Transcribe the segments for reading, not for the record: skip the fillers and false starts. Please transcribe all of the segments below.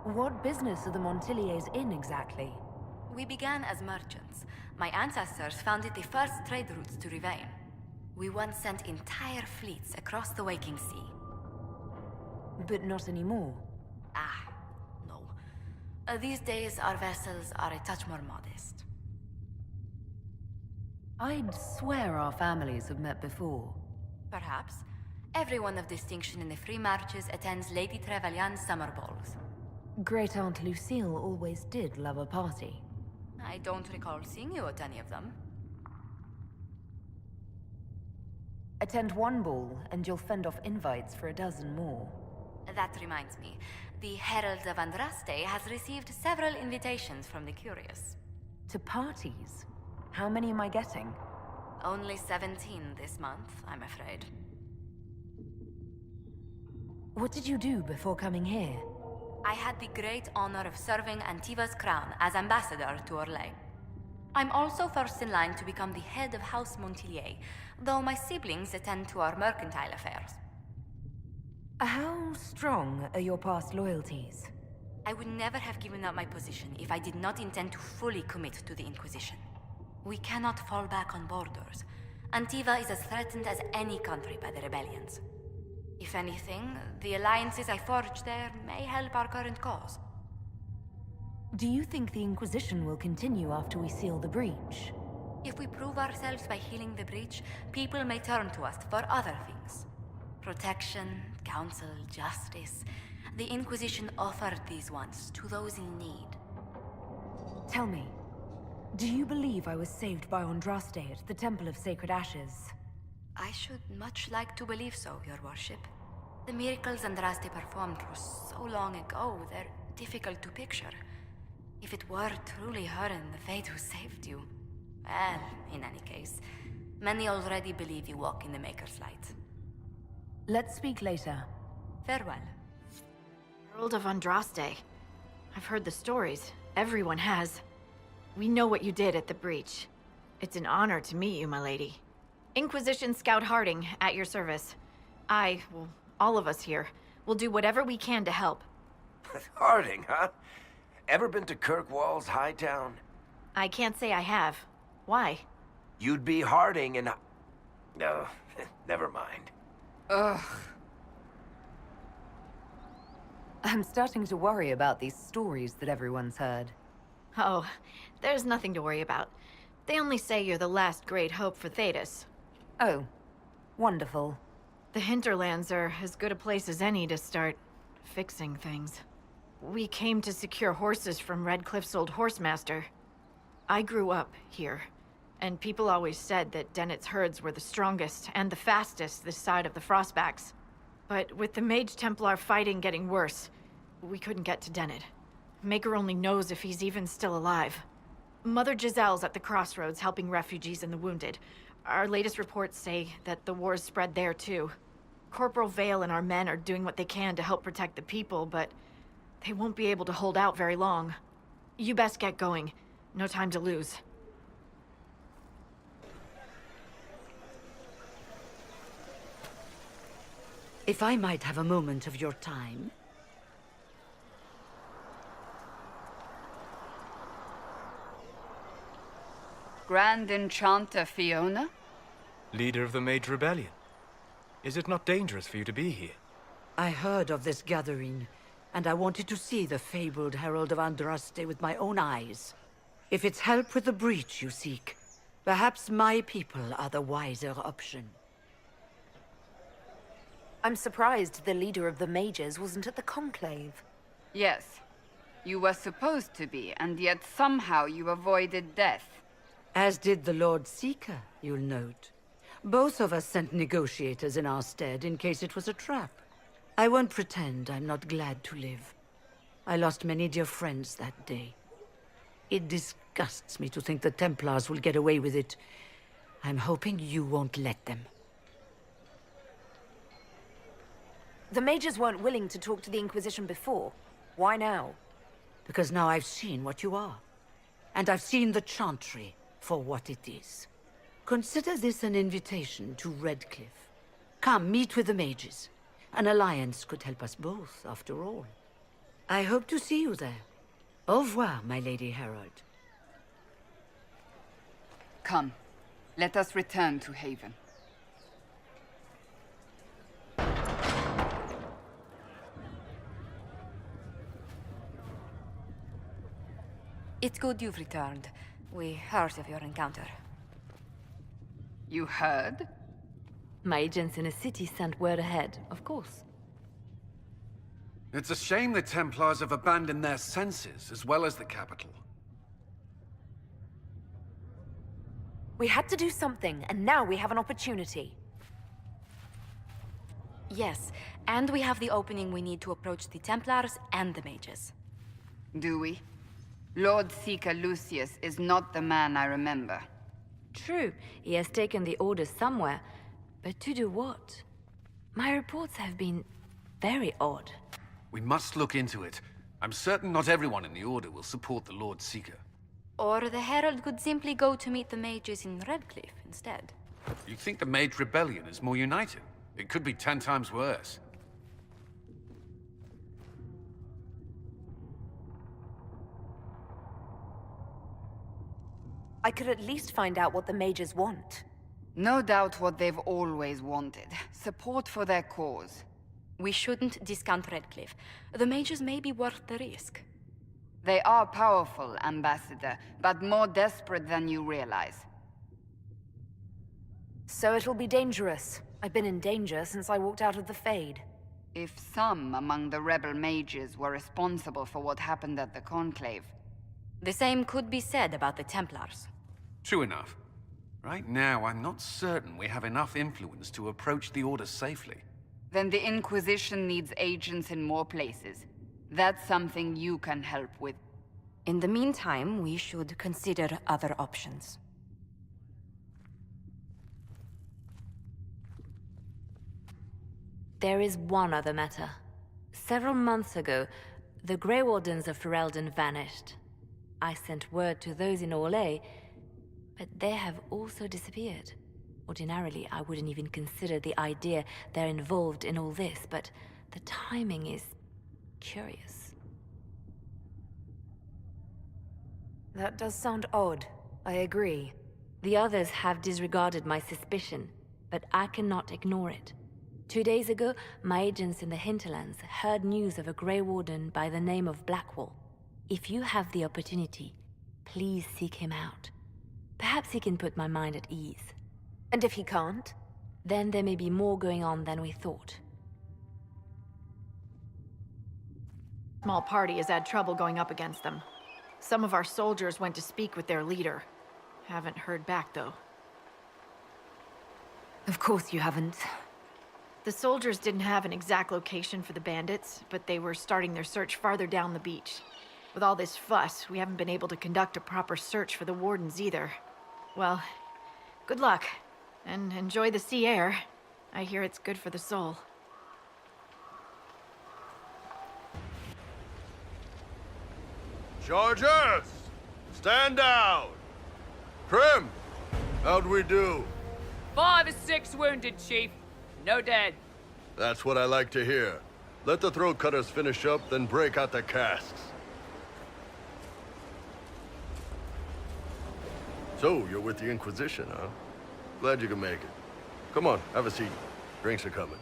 What business are the Montiliers in exactly? We began as merchants. My ancestors founded the first trade routes to Rivain. We once sent entire fleets across the Waking Sea. But not anymore. Ah, no. These days, our vessels are a touch more modest. I'd swear our families have met before. Perhaps. Everyone of distinction in the Free Marches attends Lady Trevelyan's summer balls. Great Aunt Lucille always did love a party. I don't recall seeing you at any of them. Attend one ball, and you'll fend off invites for a dozen more. That reminds me. The Herald of Andraste has received several invitations from the curious. To parties? How many am I getting? Only 17 this month, I'm afraid. What did you do before coming here? I had the great honor of serving Antiva's crown as ambassador to Orlais. I'm also first in line to become the head of House Montilier, though my siblings attend to our mercantile affairs. How strong are your past loyalties? I would never have given up my position if I did not intend to fully commit to the Inquisition. We cannot fall back on borders. Antiva is as threatened as any country by the rebellions. If anything, the alliances I forged there may help our current cause. Do you think the Inquisition will continue after we seal the breach? If we prove ourselves by healing the breach, people may turn to us for other things. Protection, counsel, justice. The Inquisition offered these once to those in need. Tell me, do you believe I was saved by Andraste at the Temple of Sacred Ashes? I should much like to believe so, Your Worship. The miracles Andraste performed were so long ago, they're difficult to picture. If it were truly her and the Fate who saved you... Well, in any case, many already believe you walk in the Maker's light. Let's speak later. Farewell. Herald of Andraste. I've heard the stories. Everyone has. We know what you did at the breach. It's an honor to meet you, my lady. Inquisition Scout Harding, at your service. Well, all of us here, will do whatever we can to help. Harding, huh? Ever been to Kirkwall's Hightown? I can't say I have. Why? You'd be Harding and... No, never mind. Ugh. I'm starting to worry about these stories that everyone's heard. Oh, there's nothing to worry about. They only say you're the last great hope for Thetis. Oh, wonderful. The hinterlands are as good a place as any to start fixing things. We came to secure horses from Redcliffe's old horsemaster. I grew up here, and people always said that Dennett's herds were the strongest and the fastest this side of the Frostbacks. But with the Mage Templar fighting getting worse, we couldn't get to Dennett. Maker only knows if he's even still alive. Mother Giselle's at the crossroads helping refugees and the wounded. Our latest reports say that the war's spread there too. Corporal Vale and our men are doing what they can to help protect the people, but they won't be able to hold out very long. You best get going. No time to lose. If I might have a moment of your time. Grand Enchanter Fiona? Leader of the Mage Rebellion. Is it not dangerous for you to be here? I heard of this gathering, and I wanted to see the fabled Herald of Andraste with my own eyes. If it's help with the breach you seek, perhaps my people are the wiser option. I'm surprised the leader of the mages wasn't at the conclave. Yes. You were supposed to be, and yet somehow you avoided death. As did the Lord Seeker, you'll note. Both of us sent negotiators in our stead in case it was a trap. I won't pretend I'm not glad to live. I lost many dear friends that day. It disgusts me to think the Templars will get away with it. I'm hoping you won't let them. The mages weren't willing to talk to the Inquisition before. Why now? Because now I've seen what you are. And I've seen the Chantry for what it is. Consider this an invitation to Redcliffe. Come, meet with the mages. An alliance could help us both, after all. I hope to see you there. Au revoir, my Lady Herald. Come, let us return to Haven. It's good you've returned. We heard of your encounter. You heard? My agents in the city sent word ahead, of course. It's a shame the Templars have abandoned their senses, as well as the capital. We had to do something, and now we have an opportunity. Yes, and we have the opening we need to approach the Templars and the mages. Do we? Lord Seeker Lucius is not the man I remember. True, he has taken the orders somewhere, but to do what? My reports have been very odd. We must look into it. I'm certain not everyone in the Order will support the Lord Seeker. Or the Herald could simply go to meet the mages in Redcliffe instead. You think the Mage Rebellion is more united? It could be 10 times worse. I could at least find out what the mages want. No doubt what they've always wanted. Support for their cause. We shouldn't discount Redcliffe. The mages may be worth the risk. They are powerful, Ambassador, but more desperate than you realize. So it'll be dangerous. I've been in danger since I walked out of the Fade. If some among the rebel mages were responsible for what happened at the Conclave... The same could be said about the Templars. True enough. Right now, I'm not certain we have enough influence to approach the Order safely. Then the Inquisition needs agents in more places. That's something you can help with. In the meantime, we should consider other options. There is one other matter. Several months ago, the Grey Wardens of Ferelden vanished. I sent word to those in Orlais, but they have also disappeared. Ordinarily, I wouldn't even consider the idea they're involved in all this, but the timing is curious. That does sound odd. I agree. The others have disregarded my suspicion, but I cannot ignore it. 2 days ago, my agents in the hinterlands heard news of a Grey Warden by the name of Blackwall. If you have the opportunity, please seek him out. Perhaps he can put my mind at ease. And if he can't, then there may be more going on than we thought. Small party has had trouble going up against them. Some of our soldiers went to speak with their leader. Haven't heard back, though. Of course you haven't. The soldiers didn't have an exact location for the bandits, but they were starting their search farther down the beach. With all this fuss, we haven't been able to conduct a proper search for the wardens either. Well, good luck, and enjoy the sea air. I hear it's good for the soul. Chargers! Stand down! Prim! How'd we do? 5 or 6 wounded, Chief. No dead. That's what I like to hear. Let the throat cutters finish up, then break out the casks. So, you're with the Inquisition, huh? Glad you can make it. Come on, have a seat. Drinks are coming.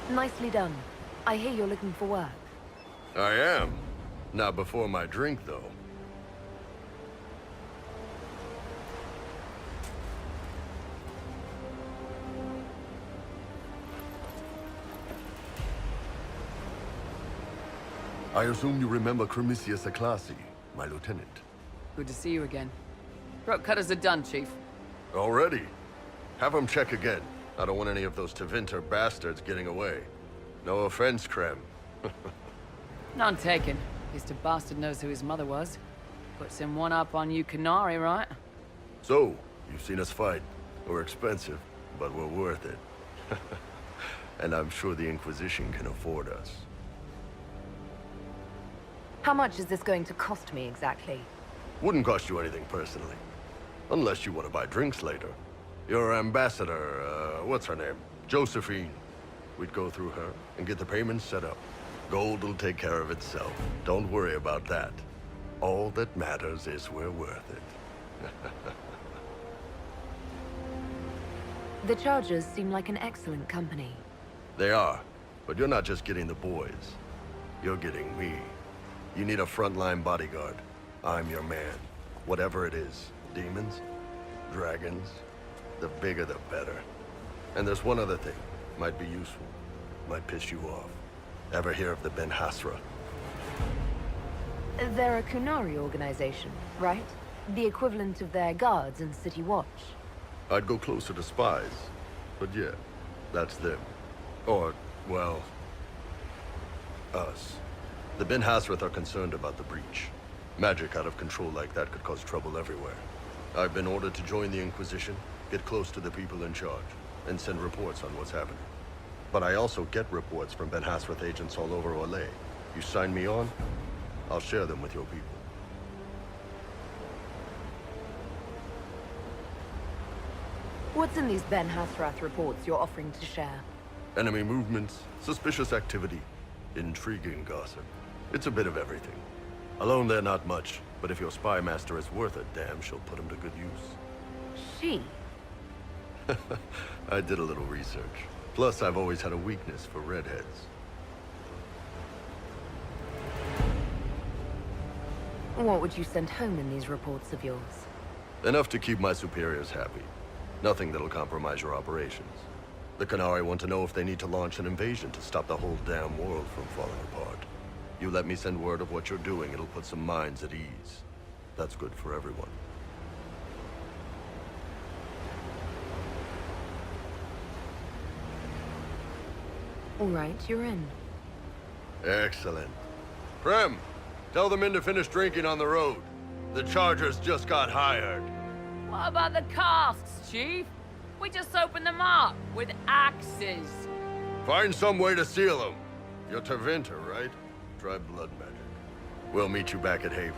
Nicely done. I hear you're looking for work. I am. Not before my drink, though. I assume you remember Cremisius Aclassi, my lieutenant. Good to see you again. Throat cutters are done, Chief. Already? Have him check again. I don't want any of those Tevinter bastards getting away. No offense, Krem. None taken. Guess the bastard knows who his mother was. Puts him one up on you Canary, right? So, you've seen us fight. We're expensive, but we're worth it. And I'm sure the Inquisition can afford us. How much is this going to cost me exactly? Wouldn't cost you anything personally. Unless you want to buy drinks later. Your ambassador, what's her name? Josephine. We'd go through her and get the payments set up. Gold will take care of itself. Don't worry about that. All that matters is we're worth it. The Chargers seem like an excellent company. They are, but you're not just getting the boys. You're getting me. You need a frontline bodyguard. I'm your man. Whatever it is. Demons? Dragons? The bigger the better. And there's one other thing. Might be useful. Might piss you off. Ever hear of the Ben Hasra? They're a Kunari organization, right? The equivalent of their guards in City Watch. I'd go closer to spies. But yeah, that's them. Or, well, us. The Ben Hasrath are concerned about the breach. Magic out of control like that could cause trouble everywhere. I've been ordered to join the Inquisition, get close to the people in charge, and send reports on what's happening. But I also get reports from Ben Hasrath agents all over Orlais. You sign me on, I'll share them with your people. What's in these Ben Hasrath reports you're offering to share? Enemy movements, suspicious activity, intriguing gossip. It's a bit of everything. Alone they're not much, but if your spy master is worth a damn, she'll put him to good use. She? I did a little research. Plus, I've always had a weakness for redheads. What would you send home in these reports of yours? Enough to keep my superiors happy. Nothing that'll compromise your operations. The Qunari want to know if they need to launch an invasion to stop the whole damn world from falling apart. You let me send word of what you're doing, it'll put some minds at ease. That's good for everyone. All right, you're in. Excellent. Prem, tell the men to finish drinking on the road. The Chargers just got hired. What about the casks, Chief? We just opened them up with axes. Find some way to seal them. You're Tevinter, right? Try blood magic. We'll meet you back at Haven.